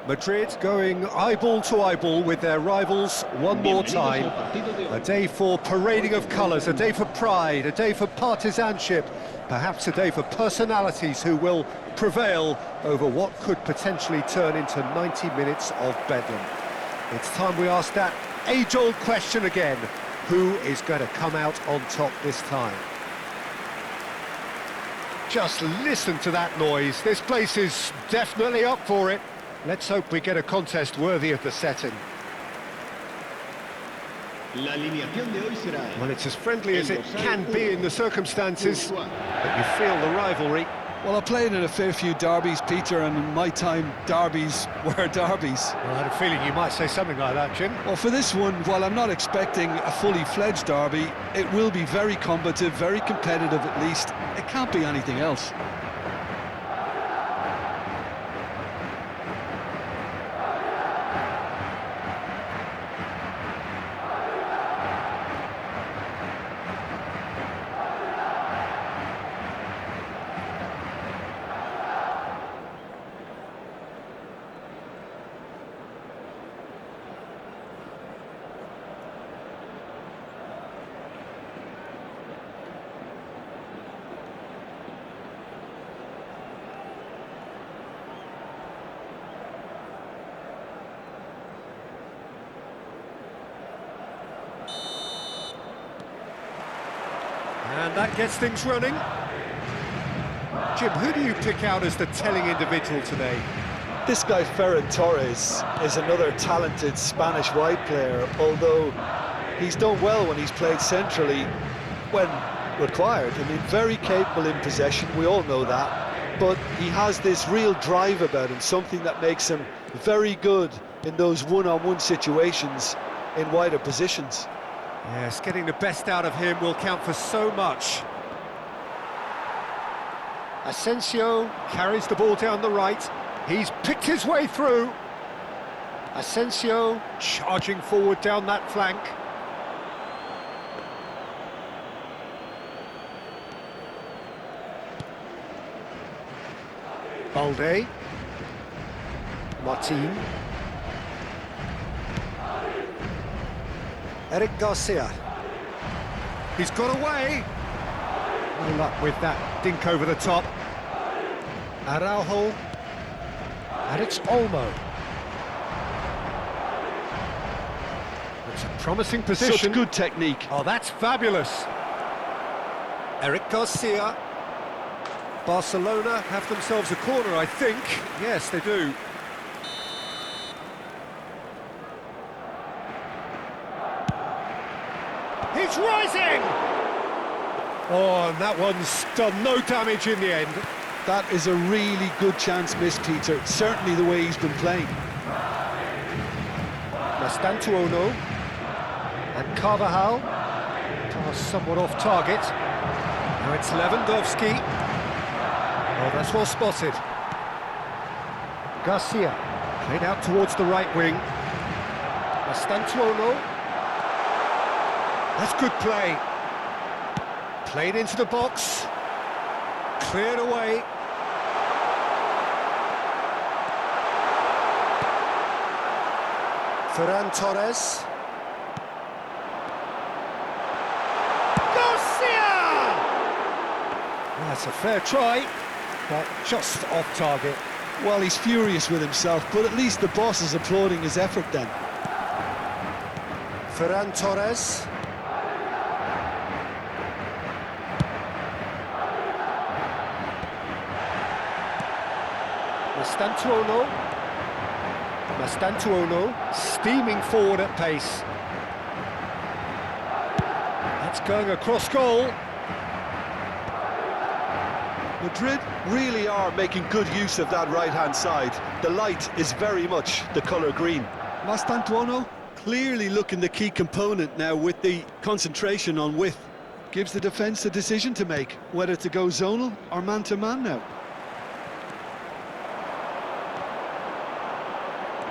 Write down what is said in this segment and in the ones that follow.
Madrid going eyeball to eyeball with their rivals one more time. A day for parading of colours, a day for pride, a day for partisanship, perhaps a day for personalities who will prevail over what could potentially turn into 90 minutes of bedlam. It's time we ask that age-old question again: who is going to come out on top this time? Just listen to that noise. This place is definitely up for it. Let's hope we get a contest worthy of the setting. Well, it's as friendly as it can be in the circumstances, but you feel the rivalry. Well, I played in a fair few derbies, Peter, and in my time, derbies were derbies. Well, I had a feeling you might say something like that, Jim. Well, for this one, while I'm not expecting a fully fledged derby, it will be very combative, very competitive at least. It can't be anything else. And that gets things running. Jim, who do you pick out as the telling individual today? This guy, Ferran Torres, is another talented Spanish wide player, although he's done well when he's played centrally when required. I mean, very capable in possession, we all know that, but he has this real drive about him, something that makes him very good in those one-on-one situations in wider positions. Yes, getting the best out of him will count for so much. Asensio carries the ball down the right. He's picked his way through. Asensio charging forward down that flank. Balde. Martin. Eric Garcia. He's got away. No luck with that dink over the top. Araujo. And it's Olmo. It's a promising position. Such good technique. Oh, that's fabulous. Eric Garcia. Barcelona have themselves a corner, I think. Yes, they do. He's rising! Oh, and that one's done no damage in the end. That is a really good chance missed, Peter. Certainly the way he's been playing. Mastantuono and Carvajal. Pass somewhat off target. Now it's Lewandowski. Oh, that's well spotted. Garcia played out towards the right wing. Mastantuono. That's good play. Played into the box. Cleared away. Ferran Torres. Garcia! Well, that's a fair try, but just off target. Well, he's furious with himself, but at least the boss is applauding his effort then. Ferran Torres. Mastantuono steaming forward at pace. That's going across goal. Madrid really are making good use of that right-hand side. The light is very much the colour green. Mastantuono clearly looking the key component now with the concentration on width. Gives the defence a decision to make, whether to go zonal or man-to-man now.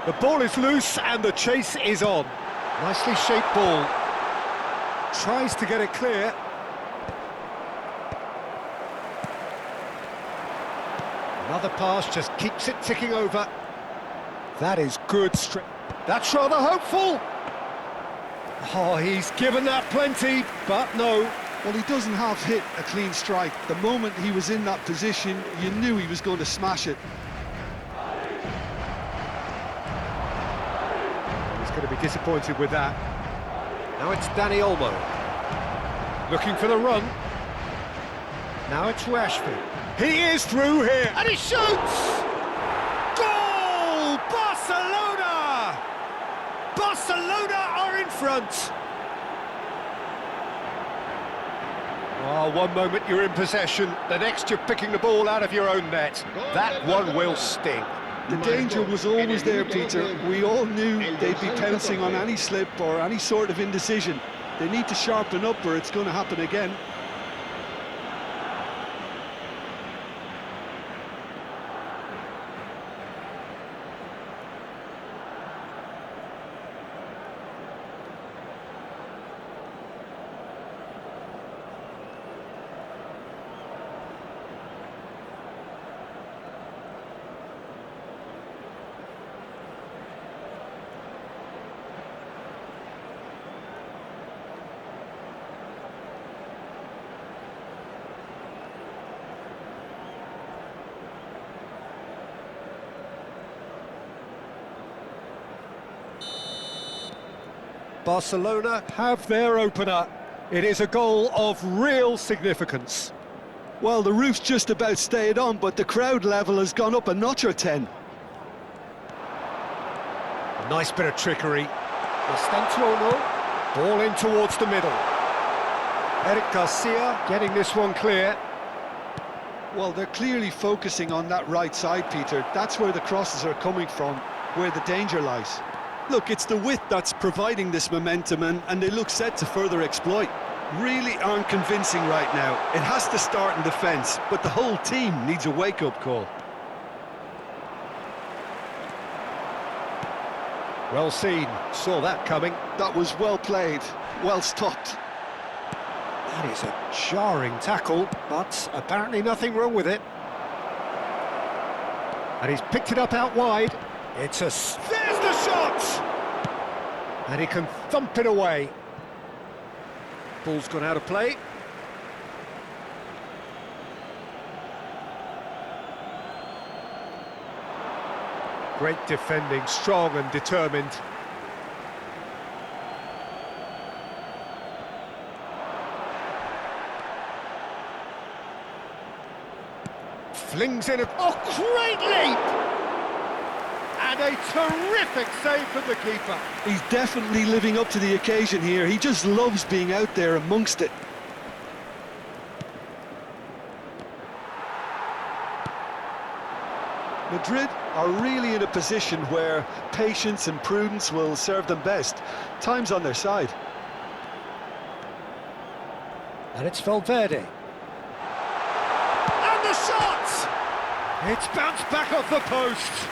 The ball is loose and the chase is on. Nicely shaped ball. Tries to get it clear. Another pass just keeps it ticking over. That is good strength. That's rather hopeful. Oh, he's given that plenty, but no. Well, he doesn't have hit a clean strike. The moment he was in that position, you knew he was going to smash it. He's going to be disappointed with that. Now it's Danny Olmo. Looking for the run. Now it's Rashford. He is through here, and he shoots! Goal! Barcelona! Barcelona are in front. Oh, one moment you're in possession, the next you're picking the ball out of your own net. That one will sting. The danger was always there, Peter. We all knew they'd be pouncing on any slip or any sort of indecision. They need to sharpen up or it's going to happen again. Barcelona have their opener. It is a goal of real significance. Well, the roof's just about stayed on, but the crowd level has gone up a notch or 10. A nice bit of trickery. Mastantuono, ball in towards the middle. Eric Garcia getting this one clear. Well, they're clearly focusing on that right side, Peter. That's where the crosses are coming from, where the danger lies. Look, it's the width that's providing this momentum, and they look set to further exploit. Really aren't convincing right now. It has to start in defence, but the whole team needs a wake-up call. Well seen, saw that coming. That was well played, well stopped. That is a jarring tackle, but apparently nothing wrong with it. And he's picked it up out wide. It's a... There's the shot! And he can thump it away. Ball's gone out of play. Great defending, strong and determined. Flings in a... Oh, great leap! And a terrific save from the keeper. He's definitely living up to the occasion here. He just loves being out there amongst it. Madrid are really in a position where patience and prudence will serve them best. Time's on their side. And it's Valverde. And the shot! It's bounced back off the post.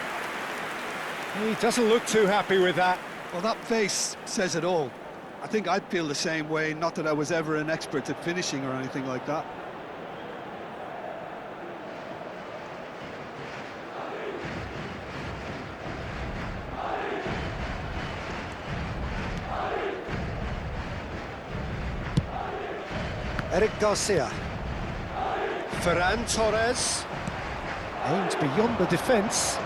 He doesn't look too happy with that. Well, that face says it all. I think I'd feel the same way, not that I was ever an expert at finishing or anything like that. Eric Garcia. Ferran Torres. Aims beyond the defence.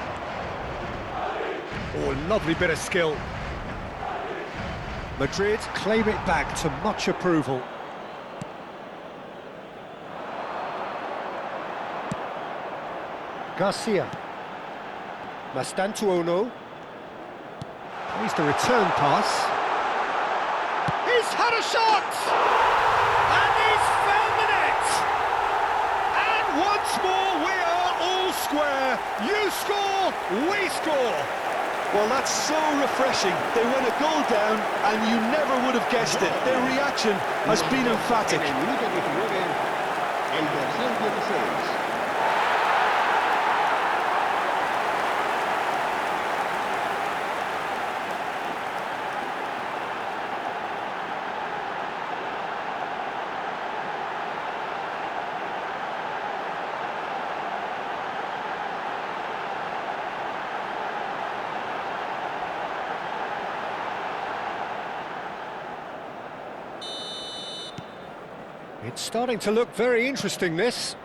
Oh, lovely bit of skill. Madrid claim it back to much approval. Garcia. Mastantuono. Plays the return pass. He's had a shot! And he's found the net! And once more we are all square. You score, we score. Well, that's so refreshing. They went a goal down, and you never would have guessed it. Their reaction has been emphatic. It's starting to look very interesting, this.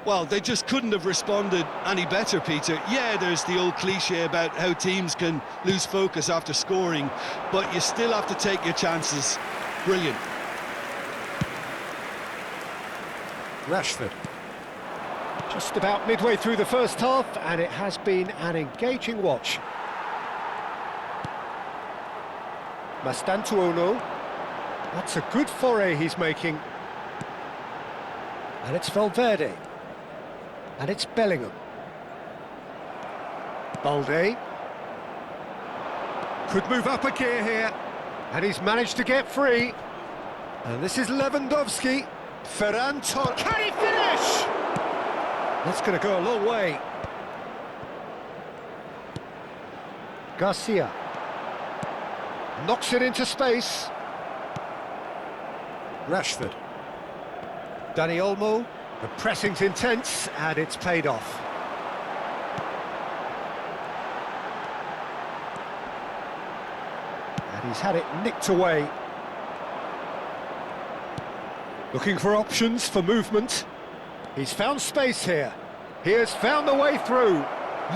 Well, they just couldn't have responded any better, Peter. Yeah, there's the old cliche about how teams can lose focus after scoring, but you still have to take your chances. Brilliant. Rashford. Just about midway through the first half, and it has been an engaging watch. Mastantuono. That's a good foray he's making. And it's Valverde. And it's Bellingham. Balde. Could move up a gear here. And he's managed to get free. And this is Lewandowski. Ferran Torres. Can he finish? That's going to go a long way. Garcia. Knocks it into space. Rashford. Dani Olmo. The pressing's intense, and it's paid off. And he's had it nicked away. Looking for options for movement. He's found space here. He has found the way through.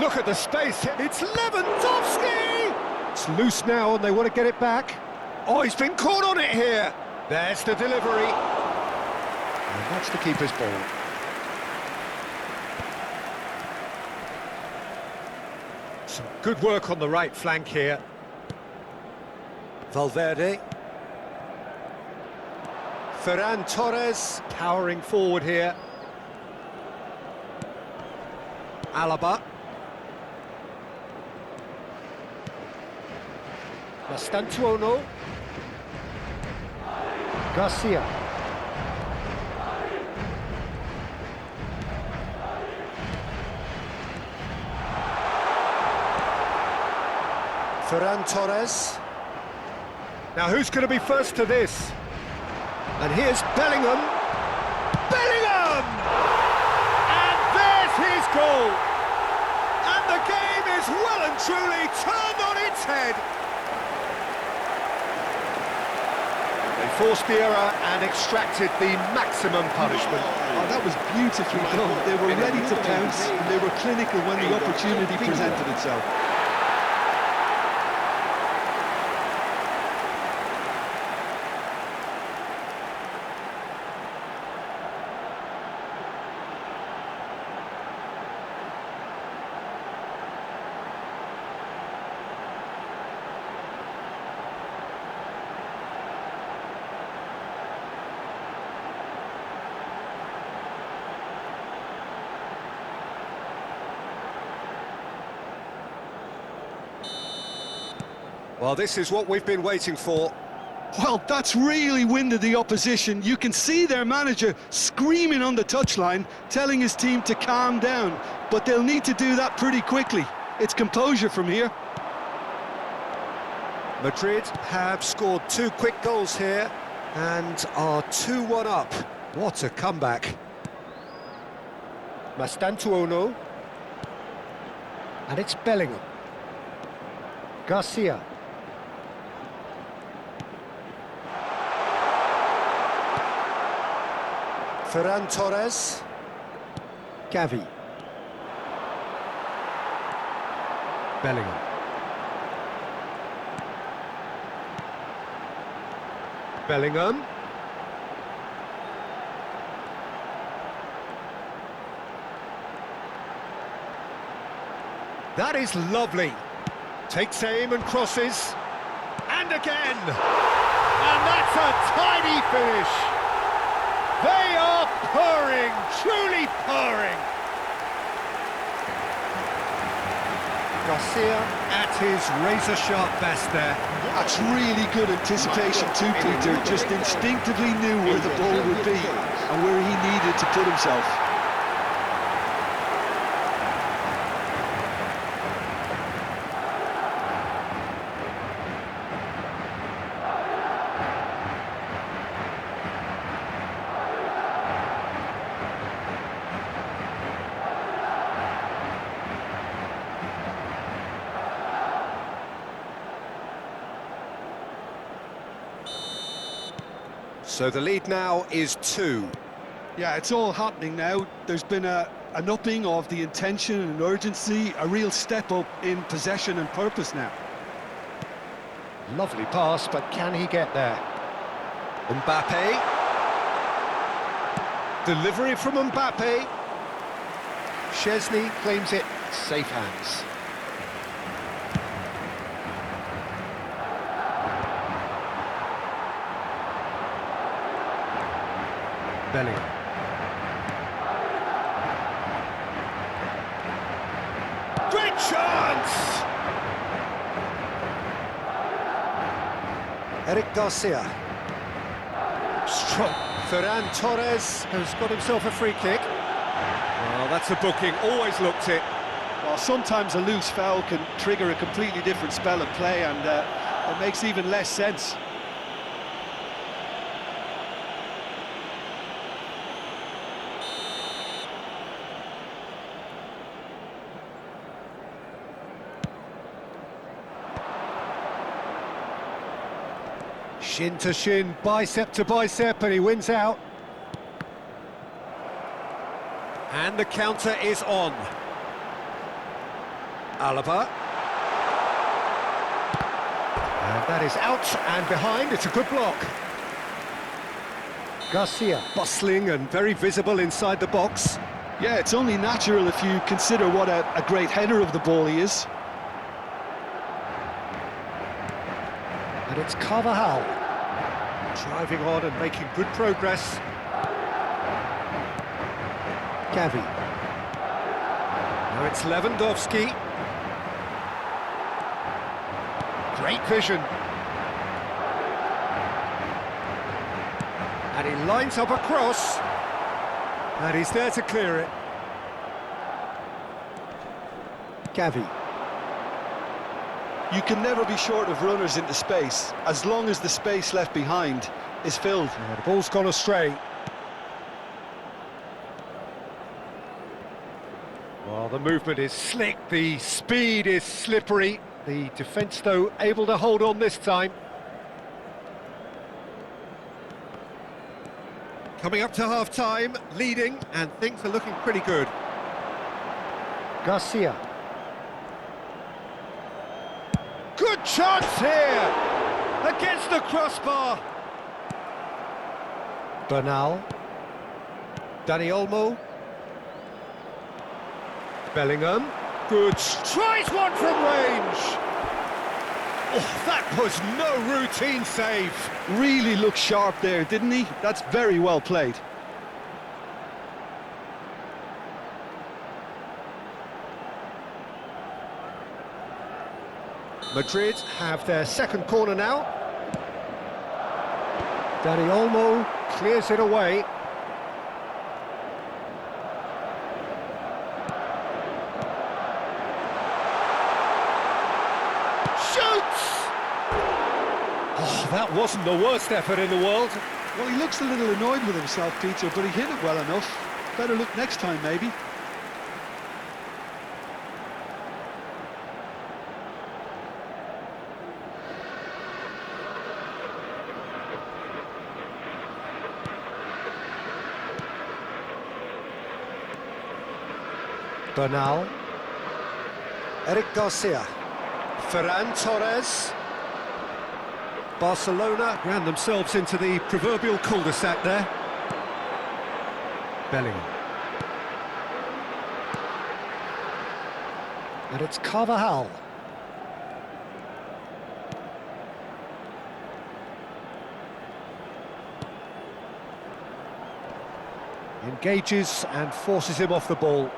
Look at the space. It's Lewandowski! It's loose now, and they want to get it back. Oh, he's been caught on it here. There's the delivery. And that's the keeper's ball. Some good work on the right flank here. Valverde. Ferran Torres powering forward here. Alaba. Mastantuono. Garcia. Ferran Torres. Now who's going to be first to this? And here's Bellingham. Bellingham! And there's his goal! And the game is well and truly turned on its head. They forced the error and extracted the maximum punishment. Oh, that was beautifully done. They were ready to pounce, and they were clinical when the opportunity presented itself. Well, this is what we've been waiting for. Well, that's really winded the opposition. You can see their manager screaming on the touchline, telling his team to calm down. But they'll need to do that pretty quickly. It's composure from here. Madrid have scored 2 quick goals here and are 2-1 up. What a comeback. Mastantuono. And it's Bellingham. Garcia. Ferran Torres. Gavi. Bellingham. Bellingham. That is lovely. Takes aim and crosses. And again. And that's a tidy finish. They are purring, truly purring. Garcia at his razor-sharp best there. That's really good anticipation too, Peter. Just instinctively knew where the ball would be and where he needed to put himself. So the lead now is 2. Yeah, it's all happening now. There's been an upping of the intention and urgency, a real step up in possession and purpose now. Lovely pass, but can he get there? Mbappe. Delivery from Mbappe. Szczesny claims it. Safe hands. Bellingham. Great chance! Eric Garcia. Strong. Ferran Torres has got himself a free kick. Well, that's a booking, always looked it. Well, sometimes a loose foul can trigger a completely different spell of play, and it makes even less sense. Shin to shin, bicep to bicep, and he wins out. And the counter is on. Alaba. And that is out and behind, it's a good block. Garcia, bustling and very visible inside the box. Yeah, it's only natural if you consider what a great header of the ball he is. And it's Carvajal. Driving on and making good progress. Gavi. Now it's Lewandowski. Great vision. And he lines up a cross. And he's there to clear it. Gavi. You can never be short of runners into space, as long as the space left behind is filled. Yeah, the ball's gone astray. Well, the movement is slick, the speed is slippery. The defence, though, able to hold on this time. Coming up to half-time, leading, and things are looking pretty good. Garcia. Good chance here! Against the crossbar! Bernal. Dani Olmo. Bellingham. Good. Tries one from range! Oh, that was no routine save. Really looked sharp there, didn't he? That's very well played. Madrid have their second corner now. Dani Olmo clears it away. Shoots! Oh, that wasn't the worst effort in the world. Well, he looks a little annoyed with himself, Peter, but he hit it well enough. Better look next time, maybe. Bernal. Eric Garcia. Ferran Torres. Barcelona ran themselves into the proverbial cul-de-sac there. Bellingham. And it's Carvajal. Engages and forces him off the ball.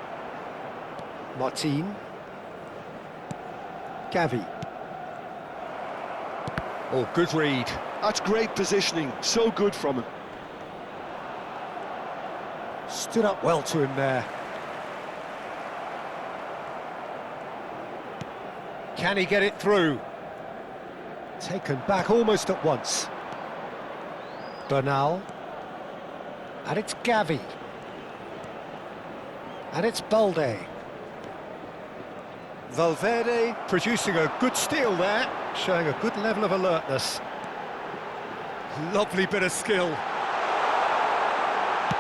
Martin. Gavi. Oh, good read. That's great positioning, so good from him. Stood up well to him there. Can he get it through? Taken back almost at once. Bernal. And it's Gavi. And it's Balde. Valverde producing a good steal there, showing a good level of alertness. Lovely bit of skill.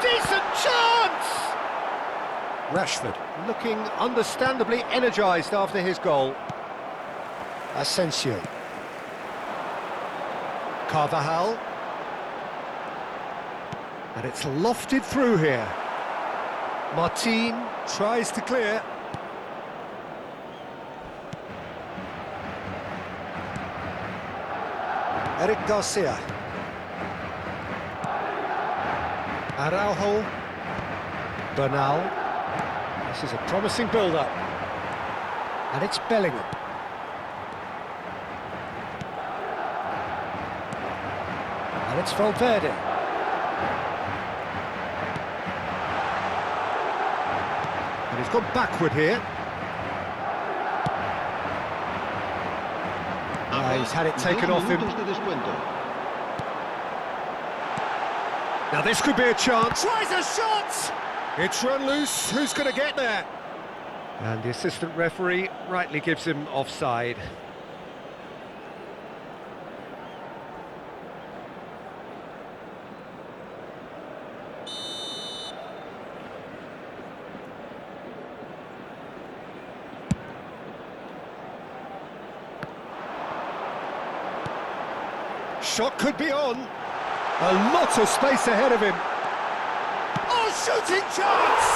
Decent chance! Rashford looking understandably energised after his goal. Asensio. Carvajal. And it's lofted through here. Martin tries to clear. Eric Garcia. Araujo. Bernal. This is a promising build-up. And it's Bellingham. And it's Valverde. And he's gone backward here. He's had it taken off him. Now this could be a chance. Tries a shot! It's run loose. Who's going to get there? And the assistant referee rightly gives him offside. Shot could be on. A lot of space ahead of him. Oh, shooting chance!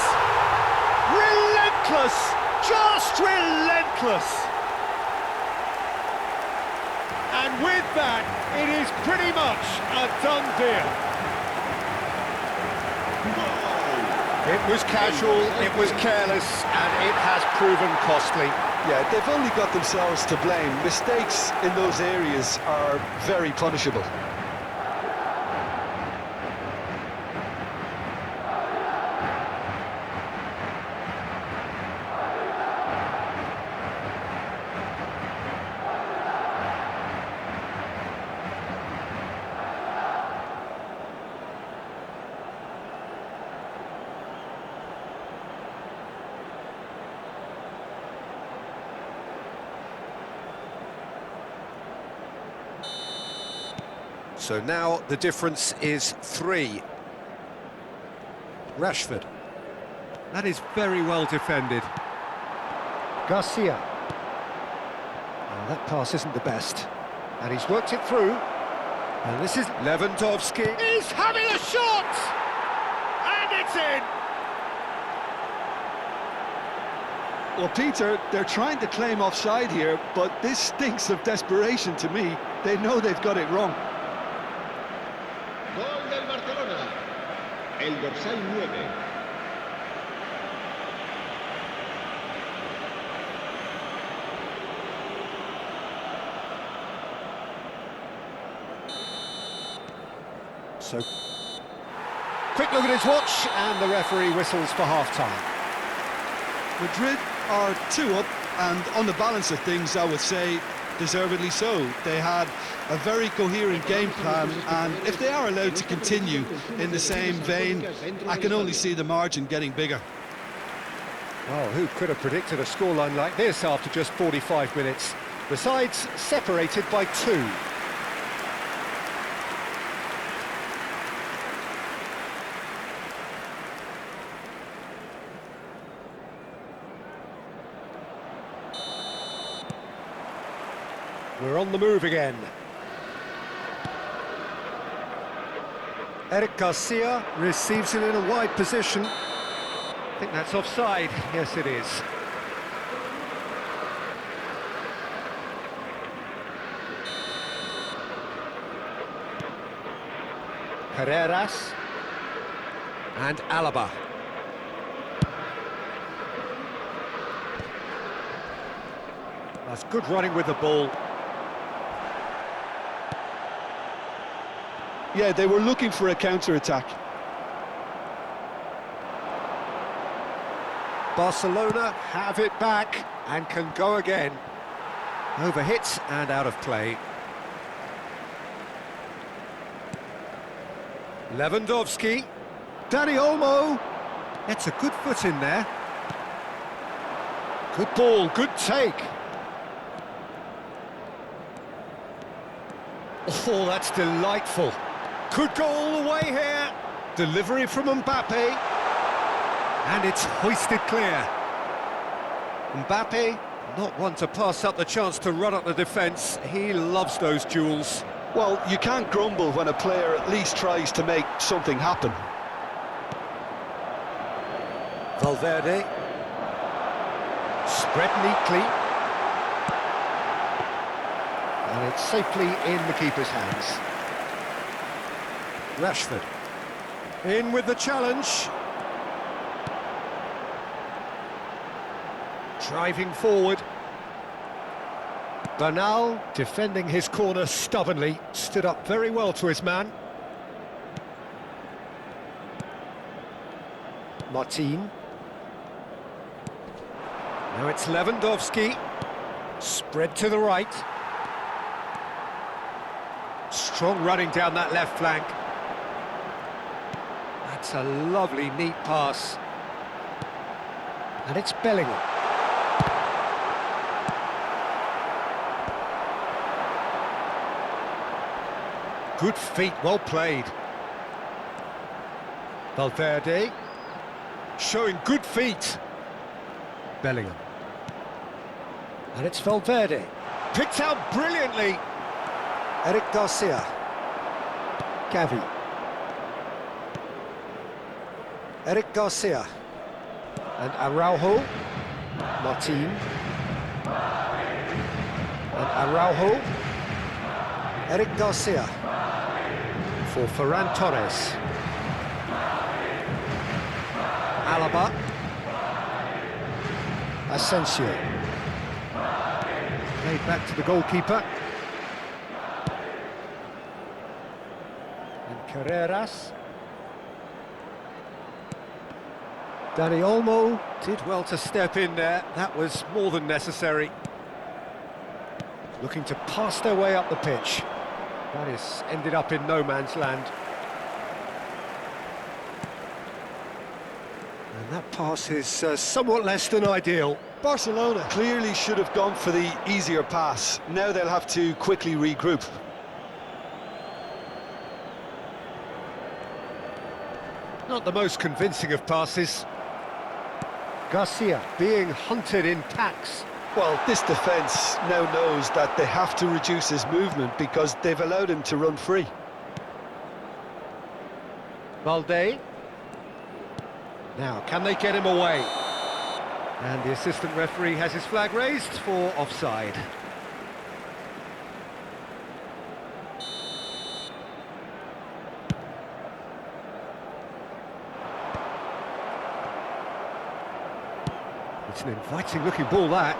Relentless! Just relentless! And with that, it is pretty much a done deal. It was casual, it was careless, and it has proven costly. Yeah, they've only got themselves to blame. Mistakes in those areas are very punishable. So now the difference is 3. Rashford. That is very well defended. Garcia. Well, that pass isn't the best. And he's worked it through. And this is Lewandowski. He's having a shot! And it's in! Well, Peter, they're trying to claim offside here, but this stinks of desperation to me. They know they've got it wrong. Gol del Barcelona. El dorsal 9. So, quick look at his watch, and the referee whistles for half-time. Madrid are 2 up, and on the balance of things, I would say, deservedly so. They had a very coherent game plan, and if they are allowed to continue in the same vein, I can only see the margin getting bigger. Well, who could have predicted a scoreline like this after just 45 minutes? The sides separated by 2. We're on the move again. Eric Garcia receives it in a wide position. I think that's offside. Yes, it is. Carreras and Alaba. That's good running with the ball. Yeah, they were looking for a counter-attack. Barcelona have it back and can go again. Overhit and out of play. Lewandowski. Dani Olmo. It's a good foot in there. Good ball, good take. Oh, that's delightful. Could go all the way here. Delivery from Mbappe. And it's hoisted clear. Mbappe, not one to pass up the chance to run up the defence. He loves those duels. Well, you can't grumble when a player at least tries to make something happen. Valverde. Spread neatly. And it's safely in the keeper's hands. Rashford. In with the challenge. Driving forward. Bernal, defending his corner stubbornly, stood up very well to his man. Martin. Now it's Lewandowski. Spread to the right. Strong running down that left flank. That's a lovely, neat pass. And it's Bellingham. Good feet, well played. Valverde. Showing good feet. Bellingham. And it's Valverde. Picked out brilliantly. Eric Garcia. Gavi. Eric Garcia. And Araujo. Martin. And Araujo. Eric Garcia. For Ferran Torres. Alaba. Asensio. Played back to the goalkeeper. And Carreras. Dani Olmo did well to step in there. That was more than necessary. Looking to pass their way up the pitch. That is ended up in no man's land. And that pass is somewhat less than ideal. Barcelona clearly should have gone for the easier pass. Now they'll have to quickly regroup. Not the most convincing of passes. Garcia being hunted in packs. Well, this defence now knows that they have to reduce his movement because they've allowed him to run free. Valde. Now, can they get him away? And the assistant referee has his flag raised for offside. It's an inviting-looking ball, that.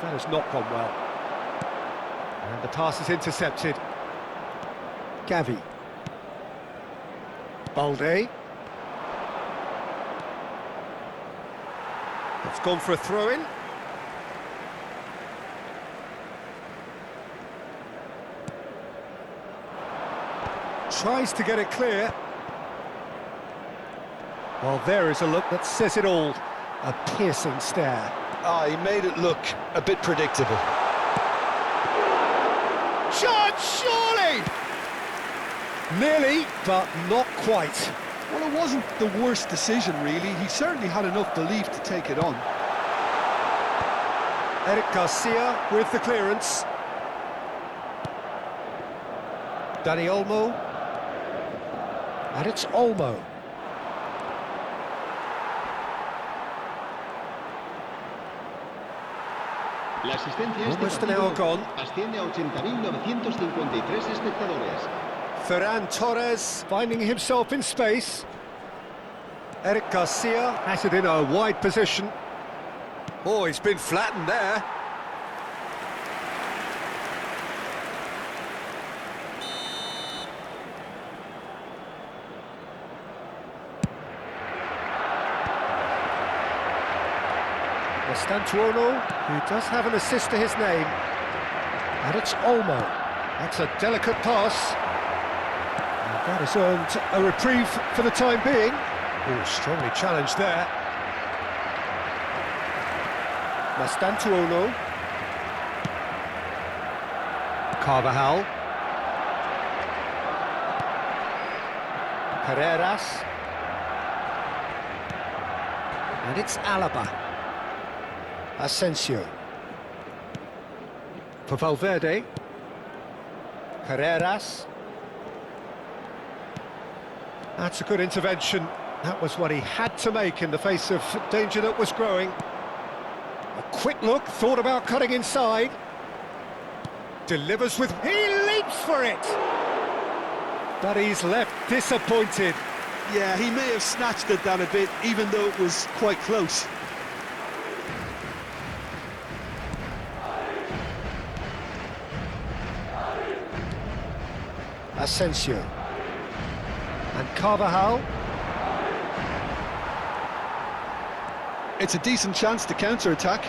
That has not gone well. And the pass is intercepted. Gavi. Balde. It's gone for a throw-in. Tries to get it clear. Well, there is a look that says it all. A piercing stare. Ah, he made it look a bit predictable. Shot, surely! Nearly, but not quite. Well, it wasn't the worst decision, really. He certainly had enough belief to take it on. Eric Garcia with the clearance. Dani Olmo. And it's Olmo. La asistencia a Almost este an hour partido gone. asciende a 80.953 espectadores. Ferran Torres finding himself in space. Eric Garcia has it in a wide position. Oh, he's been flattened there. Stantuono, who does have an assist to his name. And it's Olmo. That's a delicate pass. And that has earned a reprieve for the time being. Oh, strongly challenged there. Stantuono. Carvajal. Carreras. And it's Alaba. Asensio. For Valverde. Carreras. That's a good intervention. That was what he had to make in the face of danger that was growing. A quick look, thought about cutting inside. Delivers with... he leaps for it! But he's left disappointed. Yeah, he may have snatched at that a bit, even though it was quite close. Asensio. And Carvajal. It's a decent chance to counter-attack.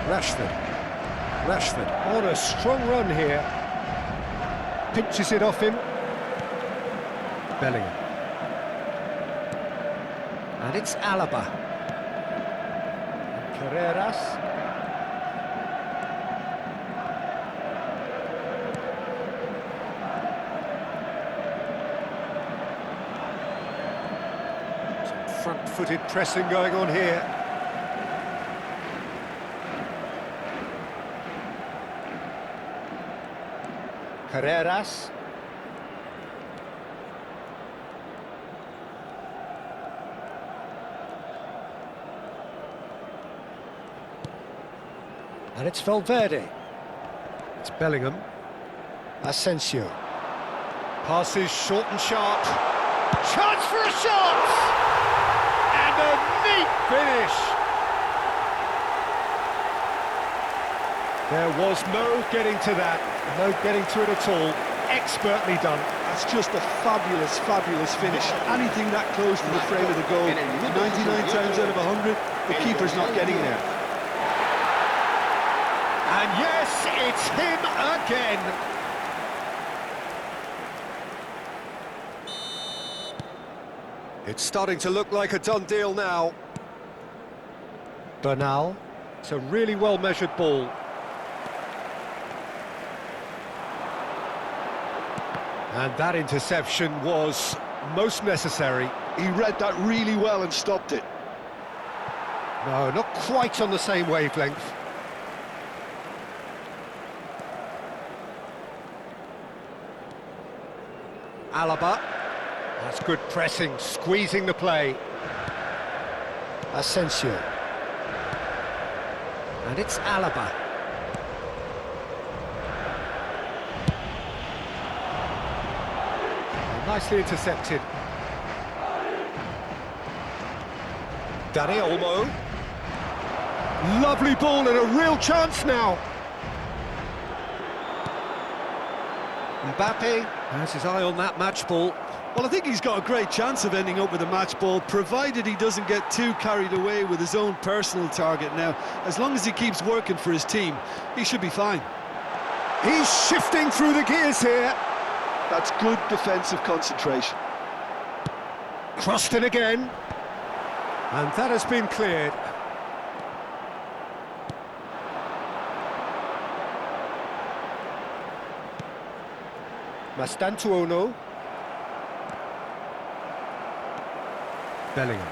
Rashford on a strong run here. Pinches it off him. Bellingham. And it's Alaba. Carreras. Some front-footed pressing going on here. Carreras. And it's Valverde. It's Bellingham. Asensio. Passes short and sharp. Chance for a shot! And a neat finish! There was no getting to that. No getting to it at all. Expertly done. That's just a fabulous, fabulous finish. Anything that close to the frame of the goal, 99 times out of 100, the keeper's not getting there. And yes, it's him again. It's starting to look like a done deal now. Bernal. It's a really well-measured ball. And that interception was most necessary. He read that really well and stopped it. No, not quite on the same wavelength. Alaba. That's good pressing, squeezing the play. Asensio. And it's Alaba. Nicely intercepted. Dani Olmo. Lovely ball and a real chance now. Mbappe has his eye on that match ball. Well, I think he's got a great chance of ending up with a match ball, provided he doesn't get too carried away with his own personal target now. As long as he keeps working for his team, he should be fine. He's shifting through the gears here. That's good defensive concentration. Crossed in again. And that has been cleared. Mastantuono. Bellingham.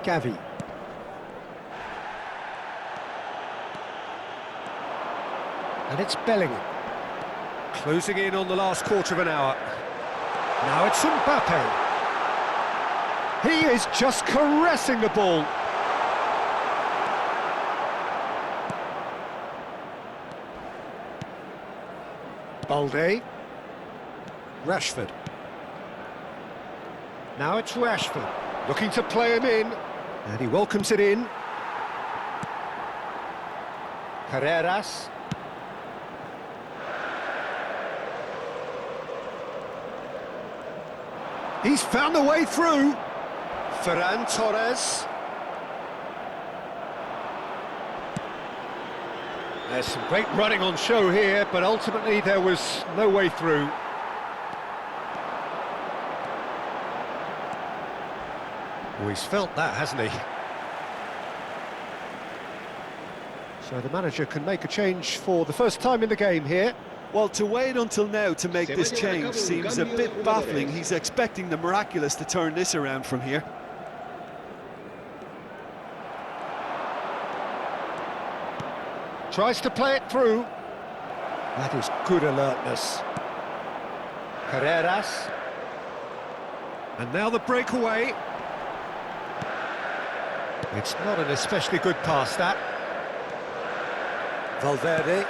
Gavi. And it's Bellingham. Closing in on the last quarter of an hour. Now it's Mbappe. He is just caressing the ball. Balde. Rashford. Now it's Rashford, looking to play him in, and he welcomes it in. Carreras. He's found the way through. Ferran Torres. There's some great running on show here, but ultimately there was no way through. Oh, he's felt that, hasn't he? So the manager can make a change for the first time in the game here. Well, to wait until now to make this change seems a bit baffling. He's expecting the miraculous to turn this around from here. Tries to play it through. That is good alertness. Carreras. And now the breakaway. It's not an especially good pass, that. Valverde.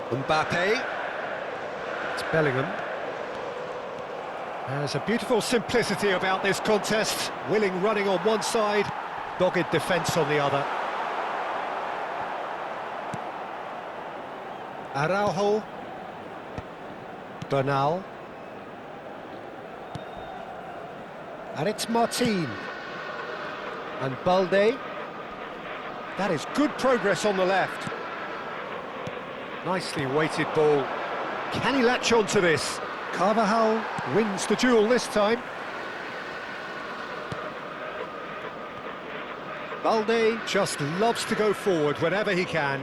Mbappe. It's Bellingham. There's a beautiful simplicity about this contest. Willing running on one side, dogged defence on the other. Araujo. Bernal. And it's Martin. And Balde. That is good progress on the left. Nicely weighted ball. Can he latch on to this? Carvajal wins the duel this time. Balde just loves to go forward whenever he can.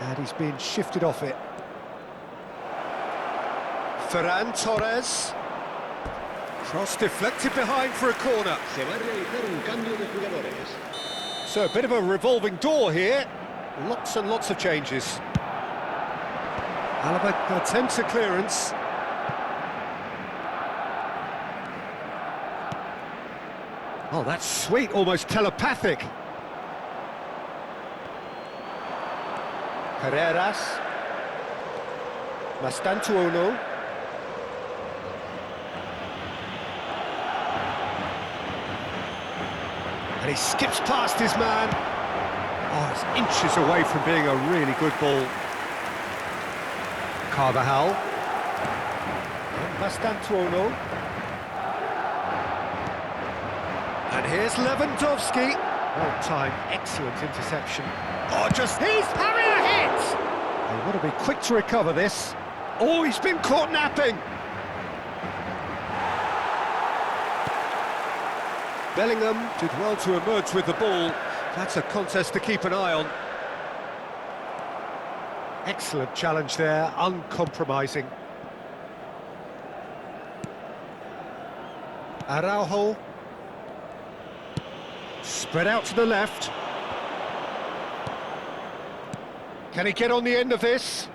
And he's being shifted off it. Ferran Torres. Cross deflected behind for a corner. Se va a realizar un cambio de jugadores. So a bit of a revolving door here. Lots and lots of changes. Alaba attempts a clearance. Oh, that's sweet, almost telepathic. Carreras. Mastantuono. And he skips past his man. Oh, it's inches away from being a really good ball. Carvajal. And Mastantuono. And here's Lewandowski. Well timed, excellent interception. Oh, just he's having a hit! They want to be quick to recover this. Oh, he's been caught napping. Bellingham did well to emerge with the ball. That's a contest to keep an eye on. Excellent challenge there, uncompromising. Araujo. Spread out to the left. Can he get on the end of this?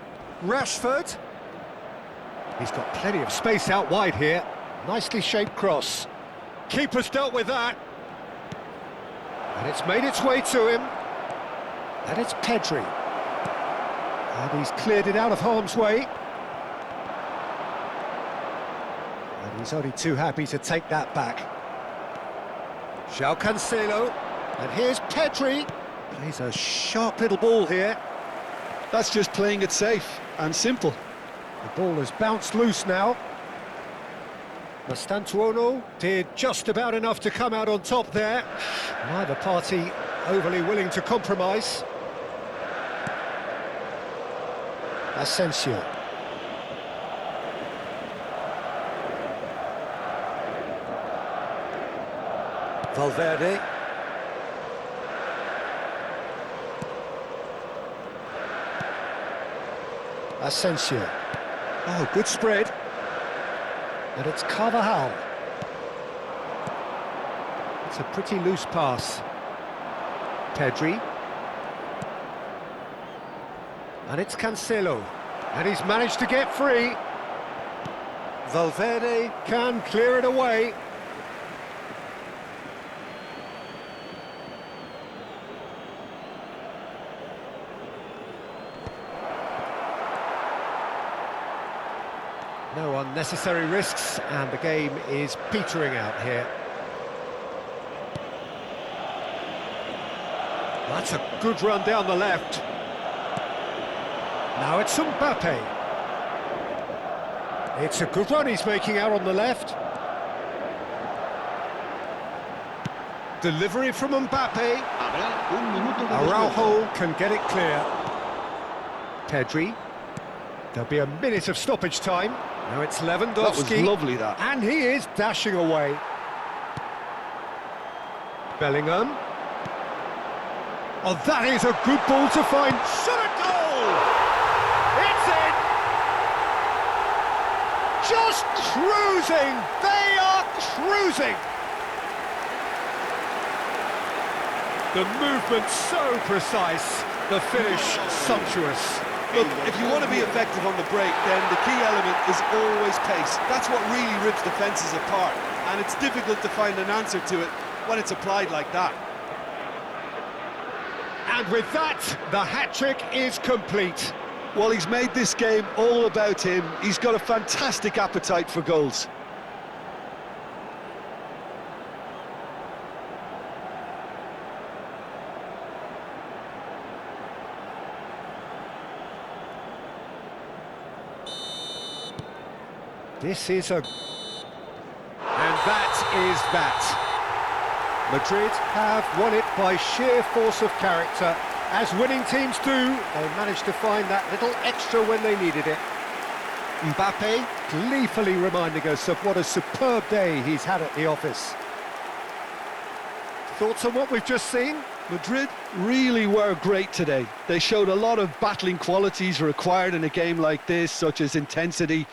Rashford. He's got plenty of space out wide here. Nicely shaped cross. Keeper's dealt with that. And it's made its way to him. And it's Pedri. And he's cleared it out of harm's way. And he's only too happy to take that back. João Cancelo. And here's Pedri. Plays a sharp little ball here. That's just playing it safe and simple. The ball has bounced loose now. Mastantuono did just about enough to come out on top there. Neither party overly willing to compromise. Asensio. Valverde. Asensio. Oh, good spread. And it's Carvajal. It's a pretty loose pass. Pedri. And it's Cancelo. And he's managed to get free. Valverde can clear it away. No unnecessary risks, and the game is petering out here. That's a good run down the left. Now it's Mbappe. It's a good run he's making out on the left. Delivery from Mbappe. Araujo can get it clear. Pedri. There'll be a minute of stoppage time. Now it's Lewandowski. That was lovely, that. And he is dashing away. Bellingham. Oh, that is a good ball to find. Shot a goal! It's in! Just cruising! They are cruising! The movement so precise, the finish sumptuous. Look, if you want to be effective on the break, then the key element is always pace. That's what really rips defences apart, and it's difficult to find an answer to it when it's applied like that. And with that, the hat-trick is complete. Well, he's made this game all about him. He's got a fantastic appetite for goals. This is a... And that is that. Madrid have won it by sheer force of character. As winning teams do, they managed to find that little extra when they needed it. Mbappe gleefully reminding us of what a superb day he's had at the office. Thoughts on what we've just seen? Madrid really were great today. They showed a lot of battling qualities required in a game like this, such as intensity,